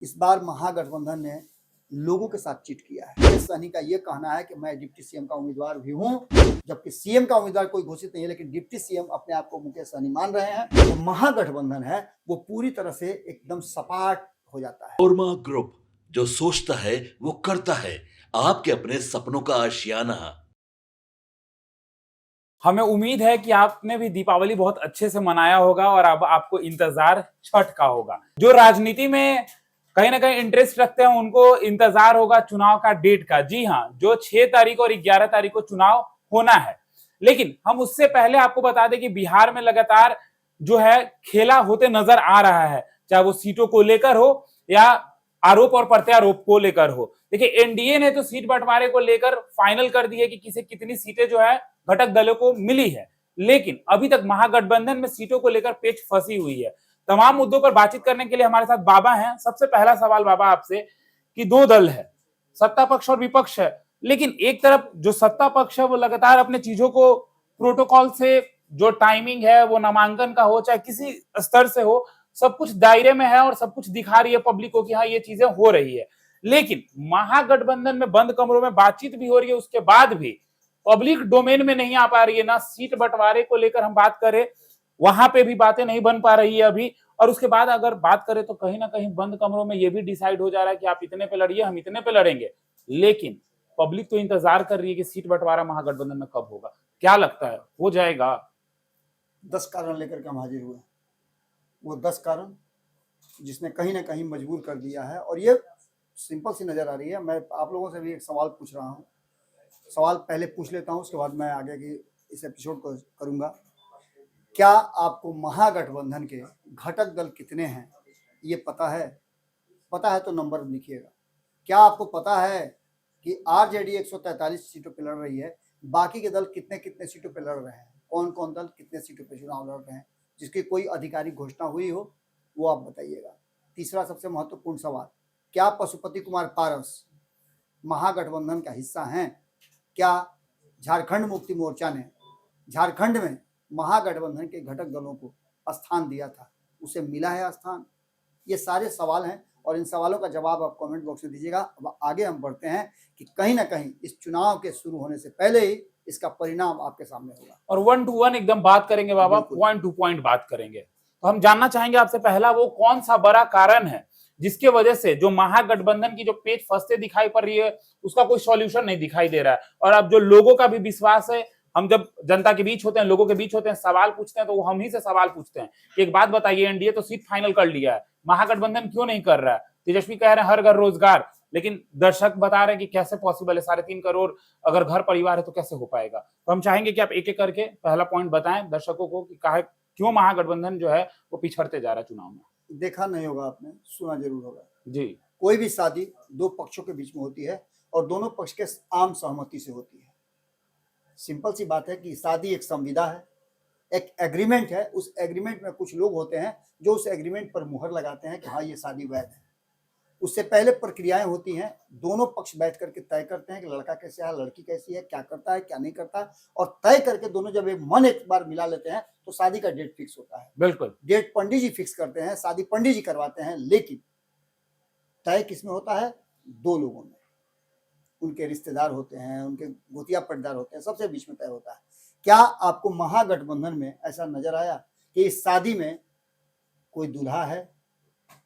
इस बार महागठबंधन ने लोगों के साथ चीट किया है। मुकेश सहनी का ये कहना है कि मैं डिप्टी सीएम का उम्मीदवार भी हूं, जबकि सीएम का उम्मीदवार कोई घोषित नहीं है, लेकिन डिप्टी सीएम अपने आप को मुकेश सहनी मान रहे हैं। तो महागठबंधन है वो पूरी तरह से एकदम सपाट हो जाता है। ओरमा ग्रुप, जो सोचता है वो करता है। आपके अपने सपनों का आशियाना। हमें उम्मीद है कि आपने भी दीपावली बहुत अच्छे से मनाया होगा और अब आपको इंतजार छठ का होगा। जो राजनीति में कहीं ना कहीं इंटरेस्ट रखते हैं उनको इंतजार होगा चुनाव का डेट का। जी हाँ, जो 6 तारीख और 11 तारीख को चुनाव होना है। लेकिन हम उससे पहले आपको बता दें कि बिहार में लगातार जो है खेला होते नजर आ रहा है, चाहे वो सीटों को लेकर हो या आरोप और प्रत्यारोप को लेकर हो। देखिए, एनडीए ने तो सीट बंटवारे को लेकर फाइनल कर दी है कि किसे कितनी सीटें जो है घटक दलों को मिली है, लेकिन अभी तक महागठबंधन में सीटों को लेकर पेच फंसी हुई है। तमाम मुद्दों पर बातचीत करने के लिए हमारे साथ बाबा हैं। सबसे पहला सवाल बाबा आपसे कि 2 दल है, सत्ता पक्ष और विपक्ष है, लेकिन एक तरफ जो सत्ता पक्ष है वो लगातार अपने चीजों को प्रोटोकॉल से, जो टाइमिंग है वो नामांकन का हो चाहे किसी स्तर से हो, सब कुछ दायरे में है और सब कुछ दिखा रही है पब्लिक को कि हाँ ये चीजें हो रही है। लेकिन महागठबंधन में बंद कमरों में बातचीत भी हो रही है, उसके बाद भी पब्लिक डोमेन में नहीं आ पा रही है। ना सीट बंटवारे को लेकर हम बात करें, वहां पे भी बातें नहीं बन पा रही है अभी, और उसके बाद अगर बात करें तो कहीं ना कहीं बंद कमरों में ये भी डिसाइड हो जा रहा है कि आप इतने पे लड़िए, हम इतने पे लड़ेंगे। लेकिन पब्लिक तो इंतजार कर रही है कि सीट बंटवारा महागठबंधन में कब होगा। क्या लगता है, हो जाएगा? 10 कारण लेकर के हम हाजिर हुए। वो 10 कारण जिसने कहीं ना कहीं मजबूर कर दिया है, और ये सिंपल सी नजर आ रही है। मैं आप लोगों से भी एक सवाल पूछ रहा हूँ, सवाल पहले पूछ लेता हूँ, उसके बाद मैं आगे की इस एपिसोड को करूँगा। क्या आपको महागठबंधन के घटक दल कितने हैं ये पता है? पता है तो नंबर लिखिएगा। क्या आपको पता है कि आरजेडी 143 सीटों पर लड़ रही है, बाकी के दल कितने कितने सीटों पर लड़ रहे हैं, कौन कौन दल कितने सीटों पर चुनाव लड़ रहे हैं, जिसकी कोई आधिकारिक घोषणा हुई हो वो आप बताइएगा। तीसरा सबसे महत्वपूर्ण सवाल, क्या पशुपति कुमार पारस महागठबंधन का हिस्सा हैं? क्या झारखंड मुक्ति मोर्चा ने झारखंड में महागठबंधन के घटक दलों को स्थान दिया था, उसे मिला है स्थान? ये सारे सवाल हैं और इन सवालों का जवाब आप कमेंट बॉक्स में दीजिएगा। अब आगे हम बढ़ते हैं कि कहीं ना कहीं इस चुनाव के शुरू होने से पहले ही इसका परिणाम आपके सामने होगा और 1 to 1 एकदम बात करेंगे बाबा, पॉइंट टू पॉइंट बात करेंगे। तो हम जानना चाहेंगे आपसे, पहला वो कौन सा बड़ा कारण है जिसके वजह से जो महागठबंधन की जो पेच फंसते दिखाई पड़ रही है उसका कोई सॉल्यूशन नहीं दिखाई दे रहा है। और अब जो लोगों का भी विश्वास है, हम जब जनता के बीच होते हैं, लोगों के बीच होते हैं, सवाल पूछते हैं तो वो हम ही से सवाल पूछते हैं कि एक बात बताइए, एनडीए तो सीट फाइनल कर लिया है, महागठबंधन क्यों नहीं कर रहा है? तेजस्वी कह रहे हैं हर घर रोजगार, लेकिन दर्शक बता रहे हैं कि कैसे पॉसिबल है, 3.5 करोड़ अगर घर परिवार है तो कैसे हो पाएगा? तो हम चाहेंगे कि आप एक एक करके पहला पॉइंट बताएं दर्शकों को कि क्यों महागठबंधन जो है वो पिछड़ते जा रहा है चुनाव में। देखा नहीं होगा आपने, सुना जरूर होगा जी। कोई भी शादी 2 पक्षों के बीच में होती है और दोनों पक्ष के आम सहमति से होती है। सिंपल सी बात है कि शादी एक संविदा है, एक एग्रीमेंट है। उस एग्रीमेंट में कुछ लोग होते हैं जो उस एग्रीमेंट पर मुहर लगाते हैं कि हाँ ये शादी वैध है। उससे पहले प्रक्रियाएं होती हैं, दोनों पक्ष बैठ करके तय करते हैं कि लड़का कैसे है, लड़की कैसी है, क्या करता है, क्या नहीं करता, और तय करके दोनों जब एक बार मिला लेते हैं तो शादी का डेट फिक्स होता है। बिल्कुल, डेट पंडित जी फिक्स करते हैं, शादी पंडित जी करवाते हैं, लेकिन तय किसमें होता है? 2 लोगों में। उनके रिश्तेदार होते हैं, उनके गोतिया पटदार होते हैं, सबसे बीच में तय होता है। क्या आपको महागठबंधन में ऐसा नजर आया कि इस शादी में कोई दूल्हा है?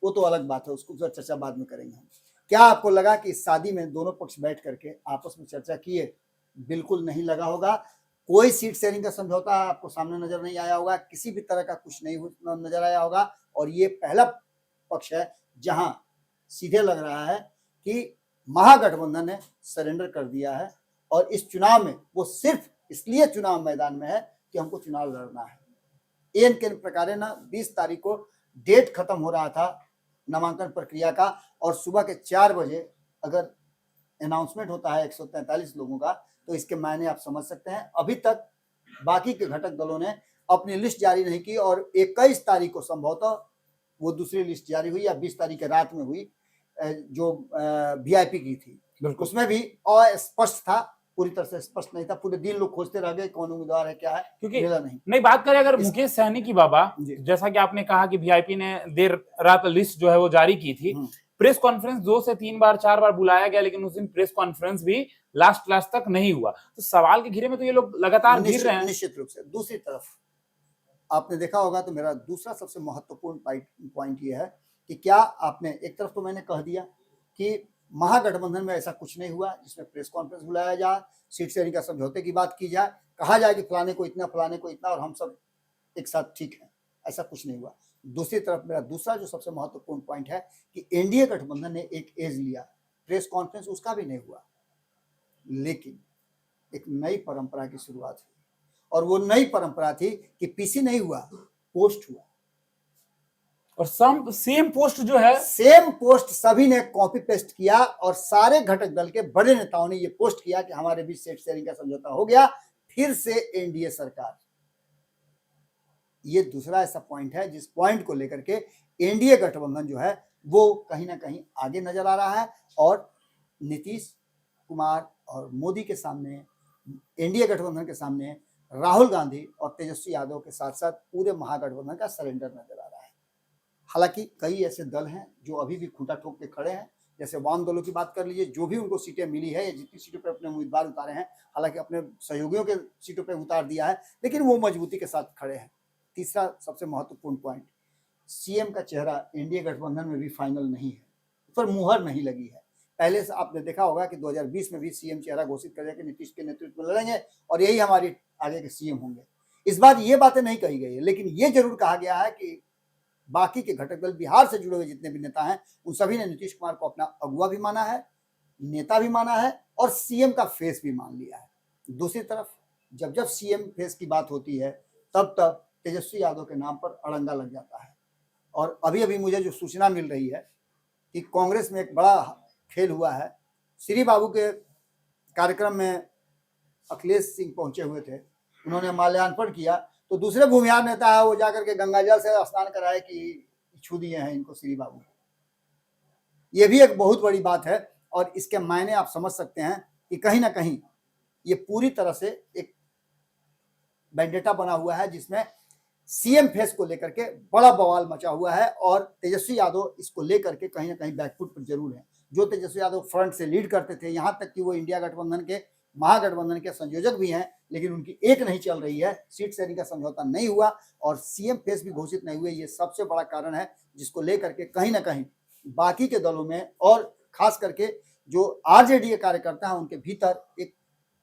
वो तो अलग बात है, उसको तो चर्चा बाद में करेंगे हम। क्या आपको लगा कि इस शादी में दोनों पक्ष बैठ करके आपस में चर्चा किए? बिल्कुल नहीं लगा होगा। कोई सीट शेयरिंग का समझौता आपको सामने नजर नहीं आया होगा, किसी भी तरह का कुछ नहीं नजर आया होगा। और ये पहला पक्ष है जहां सीधे लग रहा है कि महागठबंधन ने सरेंडर कर दिया है और इस चुनाव में वो सिर्फ इसलिए चुनाव मैदान में है कि हमको चुनाव लड़ना है। एन के प्रकारे ना 20 तारीख को डेट खत्म हो रहा था नामांकन प्रक्रिया का, और सुबह के 4 बजे अगर अनाउंसमेंट होता है 143 लोगों का, तो इसके मायने आप समझ सकते हैं। अभी तक बाकी के घटक दलों ने अपनी लिस्ट जारी नहीं की और 21 तारीख को संभवतः वो दूसरी लिस्ट जारी हुई या 20 तारीख के रात में हुई, जो वीआईपी की थी। उसमें भी अस्पष्ट था, पूरी तरह से स्पष्ट नहीं था। पूरे दिन लोग खोजते रह गए कौन उम्मीदवार है, क्या है, क्योंकि मिला नहीं। बात करें अगर मुकेश सहनी की बाबा, जैसा कि आपने कहा कि वीआईपी ने देर रात लिस्ट जो है वो जारी की थी, प्रेस कॉन्फ्रेंस 2 से 3 बार 4 बार बुलाया गया, लेकिन उस दिन प्रेस कॉन्फ्रेंस भी लास्ट तक नहीं हुआ। तो सवाल के घेरे में तो ये लोग लगातार घिर रहे हैं। निश्चित रूप से। दूसरी तरफ आपने देखा होगा, तो मेरा दूसरा सबसे महत्वपूर्ण पॉइंट ये है कि क्या आपने, एक तरफ तो मैंने कह दिया कि महागठबंधन में ऐसा कुछ नहीं हुआ जिसमें प्रेस कॉन्फ्रेंस बुलाया जाए, सीट शेयरिंग का समझौते की बात की जाए, कहा जाए कि फलाने को इतना और हम सब एक साथ ठीक है, ऐसा कुछ नहीं हुआ। दूसरी तरफ मेरा दूसरा जो सबसे महत्वपूर्ण पॉइंट है कि एनडीए गठबंधन ने एक एज लिया, प्रेस कॉन्फ्रेंस उसका भी नहीं हुआ, लेकिन एक नई परंपरा की शुरुआत हुई, और वो नई परंपरा थी कि पीसी नहीं हुआ, पोस्ट हुआ। और सेम पोस्ट जो है, सेम पोस्ट सभी ने कॉपी पेस्ट किया, और सारे घटक दल के बड़े नेताओं ने ये पोस्ट किया कि हमारे बीच सीट शेयरिंग का समझौता हो गया, फिर से एनडीए सरकार। ये दूसरा ऐसा पॉइंट है जिस पॉइंट को लेकर के एनडीए गठबंधन जो है वो कहीं ना कहीं आगे नजर आ रहा है, और नीतीश कुमार और मोदी के सामने, एनडीए गठबंधन के सामने राहुल गांधी और तेजस्वी यादव के साथ साथ पूरे महागठबंधन का सरेंडर नजर आ रहा है। हालांकि कई ऐसे दल हैं जो अभी भी खूंटा ठोक के खड़े हैं, जैसे वाम दलों की बात कर लीजिए, जो भी उनको सीटें मिली है या जितनी सीटों पर अपने उम्मीदवार उतारे हैं, हालांकि अपने सहयोगियों के सीटों पर उतार दिया है, लेकिन वो मजबूती के साथ खड़े हैं। तीसरा सबसे महत्वपूर्ण पॉइंट, सीएम का चेहरा एनडीए गठबंधन में भी फाइनल नहीं है, उस पर मुहर नहीं लगी है। पहले से आपने देखा होगा कि 2020 में भी सीएम चेहरा घोषित कर दिया कि नीतीश के नेतृत्व में लड़ेंगे और यही हमारे आगे के सीएम होंगे। इस बार ये बातें नहीं कही गई है, लेकिन ये जरूर कहा गया है कि बाकी के घटक दल, बिहार से जुड़े हुए जितने भी नेता हैं, उन सभी ने नीतीश कुमार को अपना अगुआ भी माना है, नेता भी माना है, और सीएम का फेस भी मान लिया है। दूसरी तरफ जब सीएम फेस की बात होती है, तब तेजस्वी यादव के नाम पर अड़ंगा लग जाता है। और अभी मुझे जो सूचना मिल रही है कि कांग्रेस में एक बड़ा खेल हुआ है। श्री बाबू के कार्यक्रम में अखिलेश सिंह पहुंचे हुए थे, उन्होंने माल्यार्पण किया, तो दूसरे भूमिहार नेता है वो जाकर के गंगाजल से स्नान कराए कि छू दिए हैं इनको श्री बाबू। ये भी एक बहुत बड़ी बात है, और इसके मायने आप समझ सकते हैं कि कहीं ना कहीं ये पूरी तरह से एक वेंडेटा बना हुआ है, जिसमें सीएम फेस को लेकर के बड़ा बवाल मचा हुआ है, और तेजस्वी यादव इसको लेकर के कहीं ना कहीं बैकफुट पर जरूर है। जो तेजस्वी यादव फ्रंट से लीड करते थे, यहां तक कि वो इंडिया गठबंधन के, महागठबंधन के संयोजक भी हैं, लेकिन उनकी एक नहीं चल रही है, सीट शेयरिंग का समझौता नहीं हुआ और सीएम फेस भी घोषित नहीं हुए। ये सबसे बड़ा कारण है जिसको लेकर के कहीं ना कहीं बाकी के दलों में, और खास करके जो आरजेडी के कार्यकर्ता हैं, उनके भीतर एक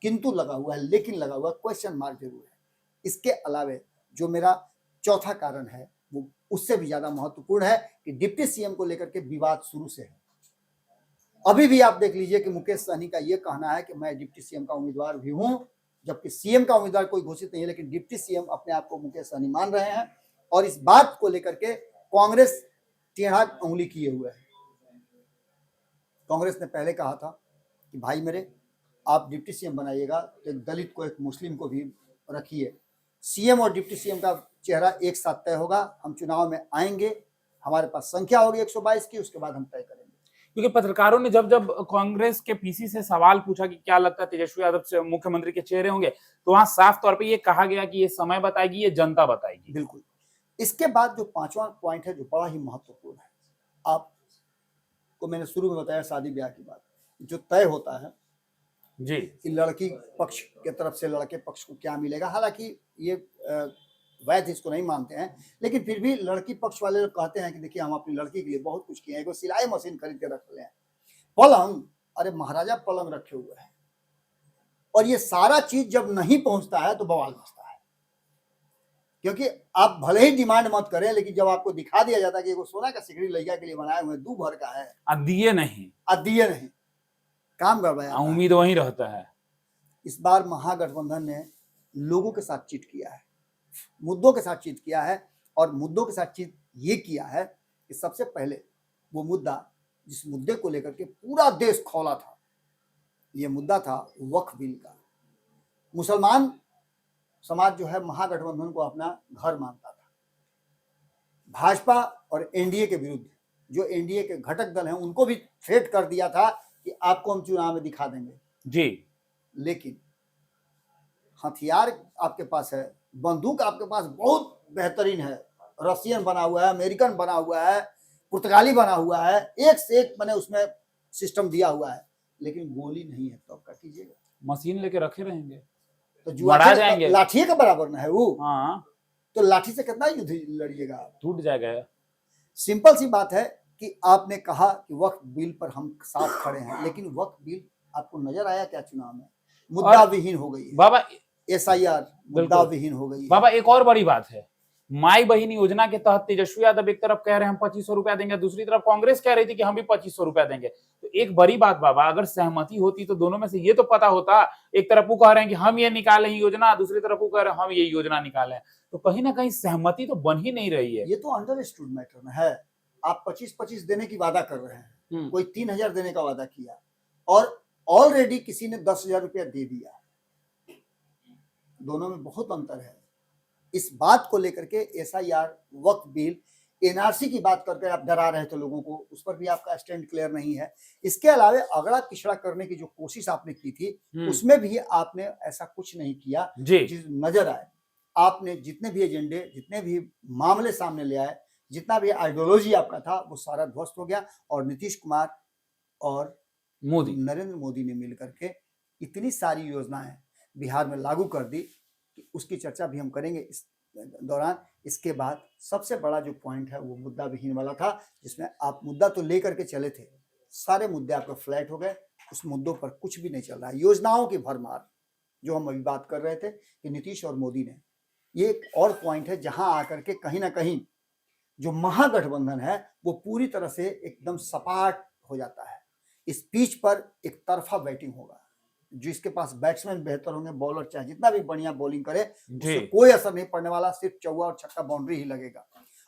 किंतु लगा हुआ है, लेकिन लगा हुआ, क्वेश्चन मार्क जरूर है। इसके अलावे जो मेरा चौथा कारण है वो उससे भी ज्यादा महत्वपूर्ण है कि डिप्टी सीएम को लेकर के विवाद शुरू से है। अभी भी आप देख लीजिए कि मुकेश सहनी का यह कहना है कि मैं डिप्टी सीएम का उम्मीदवार भी हूं, जबकि सीएम का उम्मीदवार कोई घोषित नहीं है, लेकिन डिप्टी सीएम अपने आप को मुकेश सहनी मान रहे हैं, और इस बात को लेकर के कांग्रेस टेढ़ा उंगली किए हुए है। कांग्रेस ने पहले कहा था कि भाई मेरे, आप डिप्टी सीएम बनाइएगा तो एक दलित को, एक मुस्लिम को भी रखिए, सीएम और डिप्टी सीएम का चेहरा एक साथ तय होगा, हम चुनाव में आएंगे, हमारे पास संख्या होगी 122 की, उसके बाद हम तय करेंगे। क्योंकि पत्रकारों ने जब कांग्रेस के पीसी से सवाल पूछा कि क्या लगता है तेजस्वी यादव से मुख्यमंत्री के चेहरे होंगे, तो वहां साफ तौर पे ये कहा गया कि ये समय बताएगी, ये जनता बताएगी। बिल्कुल। इसके बाद जो पांचवा पॉइंट है, जो बड़ा ही महत्वपूर्ण है, आपको मैंने शुरू में बताया शादी ब्याह की बात, जो तय होता है जी, कि लड़की पक्ष के तरफ से लड़के पक्ष को क्या मिलेगा। हालांकि ये वैध इसको नहीं मानते हैं, लेकिन फिर भी लड़की पक्ष वाले लोग कहते हैं कि देखिए हम अपनी लड़की के लिए बहुत कुछ किए हैं, एक सिलाई मशीन खरीद के रख ले, पलंग, अरे महाराजा पलंग रखे हुए हैं, और ये सारा चीज जब नहीं पहुंचता है तो बवाल मचता है। क्योंकि आप भले ही डिमांड मत करें, लेकिन जब आपको दिखा दिया जाता है कि वो सोना का सिकड़ी लड़का के लिए बनाए हुए दू भर का है, दिए नहीं, काम गड़बड़ा, उम्मीद वही रहता है। इस बार महागठबंधन ने लोगों के साथ चीट किया है, मुद्दों के साथ चीट किया है, और मुद्दों के साथ चीट ये किया है कि सबसे पहले वो मुद्दा, जिस मुद्दे को लेकर के पूरा देश खौला था, ये मुद्दा था वक्फ बिल का। मुसलमान समाज जो है महागठबंधन को अपना घर मानता था। भाजपा और एनडीए के विरुद्ध जो एनडीए के घटक दल हैं, उनको भी थ्रेट कर दिया था कि आपको हम चुनाव में दिखा देंगे जी, लेकिन हथियार आपके पास है, बंदूक आपके पास बहुत बेहतरीन है, रशियन बना हुआ है, अमेरिकन बना हुआ है, पुर्तगाली बना हुआ है, एक से एक मैंने उसमें सिस्टम दिया हुआ है, लेकिन गोली नहीं है, तो अब क्या कीजिएगा? मशीन लेके रखे रहेंगे, तो मरा जुआ जाएंगे। लाठी का बराबर ना है वो, हाँ तो लाठी से कितना युद्ध लड़िएगा आप? टूट जाएगा। सिंपल सी बात है कि आपने कहा कि वक्फ बिल पर हम साथ खड़े हैं, लेकिन वक्फ बिल आपको नजर आया क्या चुनाव में? मुद्दा विहीन हो गई है बाबा। SIR, मुद्दा विहीन हो गई है। बाबा एक और बड़ी बात है, माई बहन योजना के तहत तेजस्वी यादव एक तरफ कह रहे हैं हम 2500 रुपया देंगे, दूसरी तरफ कांग्रेस कह रही थी कि हम भी 2500 रुपया देंगे। तो एक बड़ी बात बाबा, अगर सहमति होती तो दोनों में से ये तो पता होता। एक तरफ वो कह रहे हैं कि हम ये निकाले योजना, दूसरी तरफ वो कह रहे हैं हम ये योजना निकाले, तो कहीं ना कहीं सहमति तो बन ही नहीं रही है। ये तो अंडरस्टूड मैटर में है। आप 25-25 देने की वादा कर रहे हैं, कोई 3000 देने का वादा किया और ऑलरेडी किसी ने 10,000 रुपया दे दिया, दोनों में बहुत अंतर है। इस बात को लेकर के SIR, वक्फ बिल, NRC की बात करके आप डरा रहे थे लोगों को, उस पर भी आपका स्टैंड क्लियर नहीं है। इसके अलावा अगड़ा पिछड़ा करने की जो कोशिश आपने की थी, उसमें भी आपने ऐसा कुछ नहीं किया जिस नजर आए। आपने जितने भी एजेंडे, जितने भी मामले सामने ले आए, जितना भी आइडियोलॉजी आपका था, वो सारा ध्वस्त हो गया। और नीतीश कुमार और नरेंद्र मोदी ने मिलकर के इतनी सारी योजनाएं बिहार में लागू कर दी कि उसकी चर्चा भी हम करेंगे इस दौरान। इसके बाद सबसे बड़ा जो पॉइंट है वो मुद्दा विहीन वाला था, जिसमें आप मुद्दा तो लेकर के चले थे, सारे मुद्दे आपके फ्लैट हो गए, उस मुद्दों पर कुछ भी नहीं चल रहा है। योजनाओं की भरमार जो हम अभी बात कर रहे थे कि नीतीश और मोदी ने, ये एक और पॉइंट है जहां आकर के कहीं ना कहीं जो महागठबंधन है वो पूरी तरह से एकदम सपाट हो जाता है। इस पिच पर एक तरफा बैटिंग होगा, जिसके पास बैट्समैन बेहतर होंगे, बॉलर चाहे जितना भी बढ़िया बॉलिंग करे उससे कोई असर नहीं पड़ने वाला, सिर्फ चौका और छक्का बाउंड्री ही लगेगा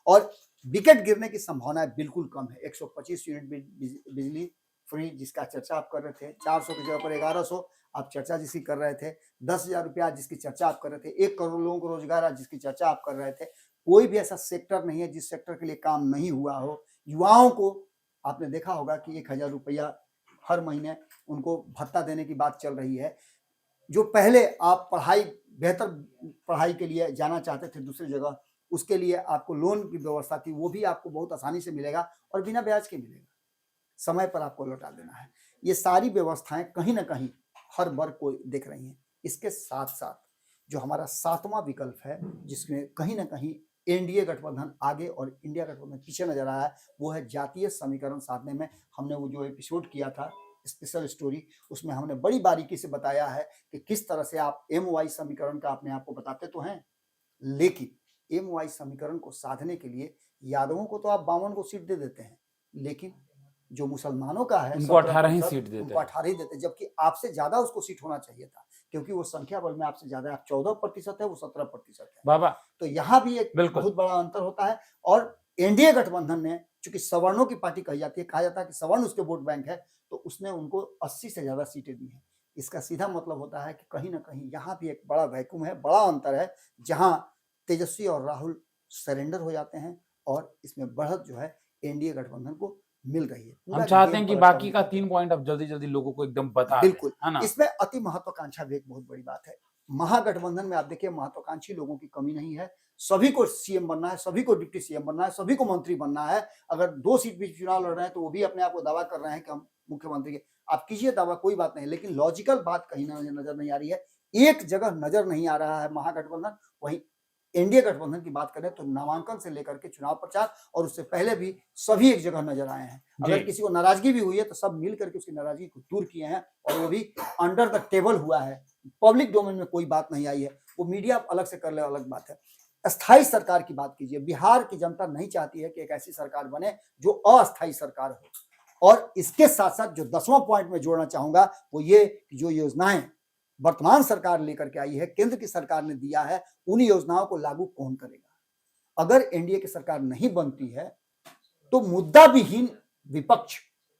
और विकेट गिरने की संभावना बिल्कुल कम है। 125 यूनिट बिजली फ्री जिसका चर्चा आप कर रहे थे, 400 की जगह पर 1100 आप चर्चा जिसकी कर रहे थे, 10,000 रुपया जिसकी चर्चा आप कर रहे थे, 1 करोड़ लोगों को रोजगार जिसकी चर्चा आप कर रहे थे, कोई भी ऐसा सेक्टर नहीं है जिस सेक्टर के लिए काम नहीं हुआ हो। युवाओं को आपने देखा होगा कि 1,000 रुपया हर महीने उनको भत्ता देने की बात चल रही है। जो पहले आप बेहतर पढ़ाई के लिए जाना चाहते थे दूसरी जगह, उसके लिए आपको लोन की व्यवस्था थी, वो भी आपको बहुत आसानी से मिलेगा और बिना ब्याज के मिलेगा, समय पर आपको लौटा देना है। ये सारी व्यवस्थाएं कहीं ना कहीं हर वर्ग को दिख रही हैं। इसके साथ साथ जो हमारा 7वां विकल्प है, जिसमें कहीं ना कहीं NDA गठबंधन आगे और इंडिया गठबंधन पीछे नजर आया है, वो है जातीय समीकरण साधने में। हमने वो जो एपिसोड किया था स्पेशल स्टोरी, उसमें हमने बड़ी बारीकी से बताया है कि किस तरह से आप MY समीकरण का अपने आप को बताते तो हैं, लेकिन MY समीकरण को साधने के लिए यादवों को तो आप 52 को सीट दे देते हैं, लेकिन जो मुसलमानों का है उनको 18 ही सीट देते हैं, उनको 18 ही देते, जबकि आपसे ज्यादा उसको सीट होना चाहिए था, क्योंकि वो संख्या बल में आपसे ज्यादा, आप 14% है, वो 17% है बाबा। तो यहाँ भी एक बहुत बड़ा अंतर होता है। और NDA गठबंधन ने, चूंकि सवर्णों की पार्टी कही जाती है, कहा जाता है कि सवर्ण उसके वोट बैंक है, तो उसने उनको 80 से ज्यादा सीटें दी हैं। इसका सीधा मतलब होता है कि कहीं ना कहीं यहाँ भी एक बड़ा वैक्यूम है, बड़ा अंतर है, जहां तेजस्वी और राहुल सरेंडर हो जाते हैं और इसमें बढ़त जो है NDA गठबंधन को मिल रही है। हम चाहते हैं कि बाकी का 3 पॉइंट अब जल्दी जल्दी लोगों को एकदम बता दें। बिल्कुल, इसमें अति महत्वाकांक्षा भी एक बहुत बड़ी बात है। महागठबंधन में आप देखिए महत्वाकांक्षी लोगों की कमी नहीं है, सभी को CM बनना है, सभी को डिप्टी CM बनना है, सभी को मंत्री बनना है। अगर 2 सीट भी चुनाव लड़ रहे हैं तो वो भी अपने आप को दावा कर रहे हैं कि हम मुख्यमंत्री के, आप कीजिए दावा, कोई बात नहीं, लेकिन लॉजिकल बात कहीं ना नजर नहीं आ रही है। एक जगह नजर नहीं आ रहा है महागठबंधन, वहीं NDA गठबंधन की बात करें तो नामांकन से लेकर के चुनाव प्रचार और उससे पहले भी सभी एक जगह नजर आए हैं। अगर किसी को नाराजगी भी हुई है तो सब मिल करके उसकी नाराजगी को दूर किए हैं, और वो भी अंडर द टेबल हुआ है, पब्लिक डोमेन में कोई बात नहीं आई है। वो मीडिया अलग से कर ले, अलग बात है। अस्थायी सरकार की बात कीजिए, बिहार की जनता नहीं चाहती है कि एक ऐसी सरकार बने जो अस्थायी सरकार हो। और इसके साथ साथ जो 10वां पॉइंट में जोड़ना चाहूंगा वो ये कि जो योजनाएं वर्तमान सरकार लेकर के आई है, केंद्र की सरकार ने दिया है, उन योजनाओं को लागू कौन करेगा? अगर NDA की सरकार नहीं बनती है तो मुद्दा विहीन विपक्ष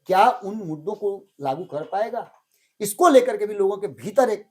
क्या उन मुद्दों को लागू कर पाएगा? इसको लेकर के भी लोगों के भीतर एक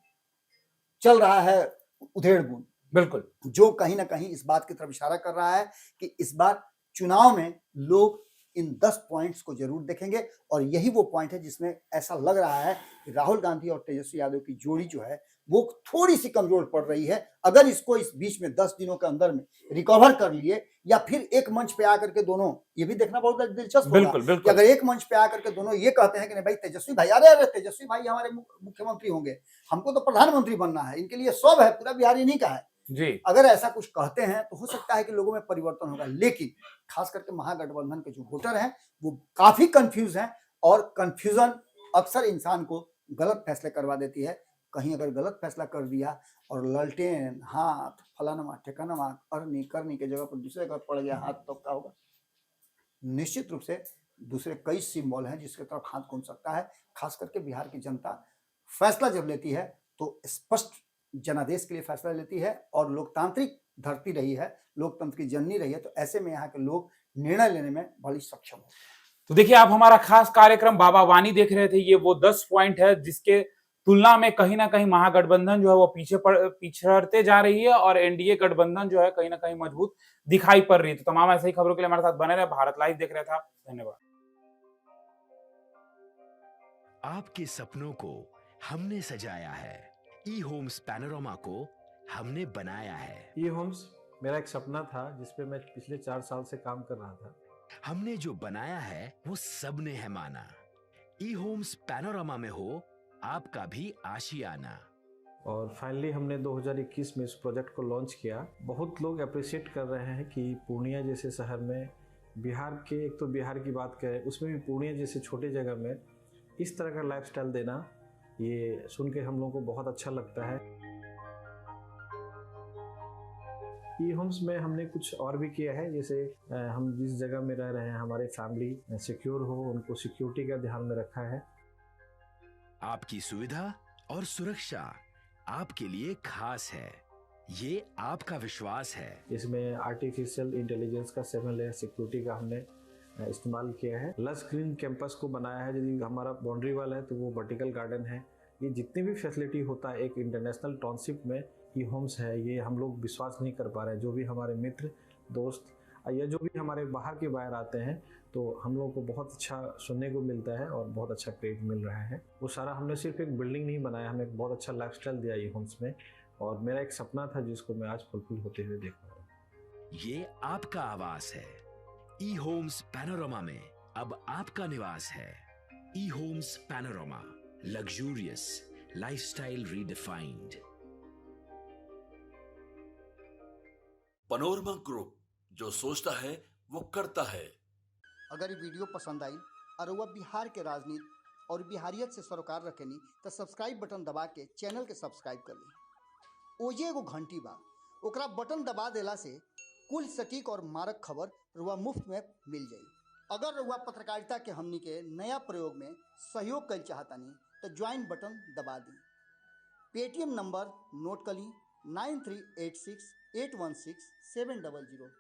चल रहा है उधेड़-बुन, बिल्कुल, जो कहीं ना कहीं इस बात की तरफ इशारा कर रहा है कि इस बार चुनाव में लोग इन 10 पॉइंट्स को जरूर देखेंगे और यही वो पॉइंट है जिसमें ऐसा लग रहा है कि राहुल गांधी और तेजस्वी यादव की जोड़ी जो है वो थोड़ी सी कमजोर पड़ रही है। अगर इसको इस बीच में 10 दिनों के अंदर में रिकवर कर लिए या फिर एक मंच पे आकर के दोनों, ये भी देखना बहुत दिलचस्प होगा बिल्कुल कि बिल्कुल अगर एक मंच पे आकर के दोनों ये कहते हैं कि नहीं भाई तेजस्वी भाई, अरे अरे तेजस्वी भाई हमारे मुख्यमंत्री होंगे, हमको तो प्रधानमंत्री बनना है, इनके लिए सब है, पूरा बिहार इन्हीं का है। जी। अगर ऐसा कुछ कहते हैं तो हो सकता है कि लोगों में परिवर्तन होगा, लेकिन खास करके महागठबंधन के जो वोटर हैं वो काफी कंफ्यूज हैं और कंफ्यूजन अक्सर इंसान को गलत फैसले करवा देती है। कहीं अगर गलत फैसला कर दिया और ललटेन हाथ फलाना ठिकाना करनी करनी के जगह पर दूसरे का पड़ गया हाथ, तो क्या होगा? निश्चित रूप से दूसरे कई सिंबल हैं जिसके तरफ हाथ घूम सकता है। खास करके बिहार की जनता फैसला जब लेती है तो स्पष्ट जनादेश के लिए फैसला लेती है और लोकतांत्रिक धरती रही है, लोकतंत्र की जननी रही है, तो ऐसे में यहाँ के लोग निर्णय लेने में बड़ी सक्षम है। तो देखिए, आप हमारा खास कार्यक्रम बाबा वाणी देख रहे थे। ये वो 10 पॉइंट है जिसके तुलना में कहीं ना कहीं महागठबंधन जो है वो पिछड़ते जा रही है और एनडीए गठबंधन जो है कहीं ना कहीं मजबूत दिखाई पड़ रही है। तो तमाम ऐसे ही खबरों के लिए हमारे साथ बने रहे। भारत लाइव देख रहे थे आप, धन्यवाद। आपके सपनों को हमने सजाया है, ई होम्स पैनोरामा को हमने बनाया है। ई होम्स मेरा एक सपना था जिस पे मैं पिछले 4 साल से काम कर रहा था। हमने जो बनाया है वो सबने है माना। ई होम्स पैनोरामा में हो आपका भी आशियाना। और फाइनली हमने 2021 में इस प्रोजेक्ट को लॉन्च किया। बहुत लोग अप्रिशिएट कर रहे हैं कि पूर्णिया जैसे शहर में, बिहार के, एक तो बिहार की बात करें उसमें भी पूर्णिया जैसे छोटे जगह में इस तरह का लाइफस्टाइल देना, ये सुन के हम लोगों को बहुत अच्छा लगता है। ई होम्स में हमने कुछ और भी किया है, जैसे हम जिस जगह में रह रहे हैं हमारे फैमिली सिक्योर हो, उनको सिक्योरिटी का ध्यान में रखा है। आपकी सुविधा और सुरक्षा आपके लिए खास है, ये आपका विश्वास है। इसमें आर्टिफिशियल इंटेलिजेंस का 7 लेयर सिक्योरिटी का हमने इस्तेमाल किया है। लस ग्रीन कैंपस को बनाया है। यदि हमारा बाउंड्री वाल है तो वो वर्टिकल गार्डन है। ये जितनी भी फैसिलिटी होता है एक इंटरनेशनल टाउनशिप में, ई होम्स है, ये हम लोग विश्वास नहीं कर पा रहे हैं। जो भी हमारे मित्र दोस्त या जो भी हमारे बाहर के बाहर आते हैं तो हम लोगों को बहुत अच्छा सुनने को मिलता है और बहुत अच्छा क्रेडिट मिल रहा है। वो सारा हमने सिर्फ एक बिल्डिंग नहीं बनाया, हमें एक बहुत अच्छा लाइफस्टाइल दिया ई होम्स में, और मेरा एक सपना था जिसको मैं आज फुलफिल होते हुए देख रहा हूँ। ये आपका आवास है। ई होम्स पैनोरामा में अब आपका निवास है। E homes panorama, luxurious lifestyle redefined. Panorama group, जो सोचता है वो करता है। अगर ये वीडियो पसंद आई और वह बिहार के राजनीति और बिहारियत से सरोकार रखेनी तो सब्सक्राइब बटन दबा के चैनल के सब्सक्राइब कर ली। ओजे एगो घंटी बा, ओकरा बटन दबा देला से कुल सटीक और मारक खबर रुआ मुफ्त में मिल जाई। अगर रुआ पत्रकारिता के हमनी के नया प्रयोग में सहयोग कर चाहतानी तो ज्वाइन बटन दबा दी। पेटीएम नंबर नोट कर ली 9386816700।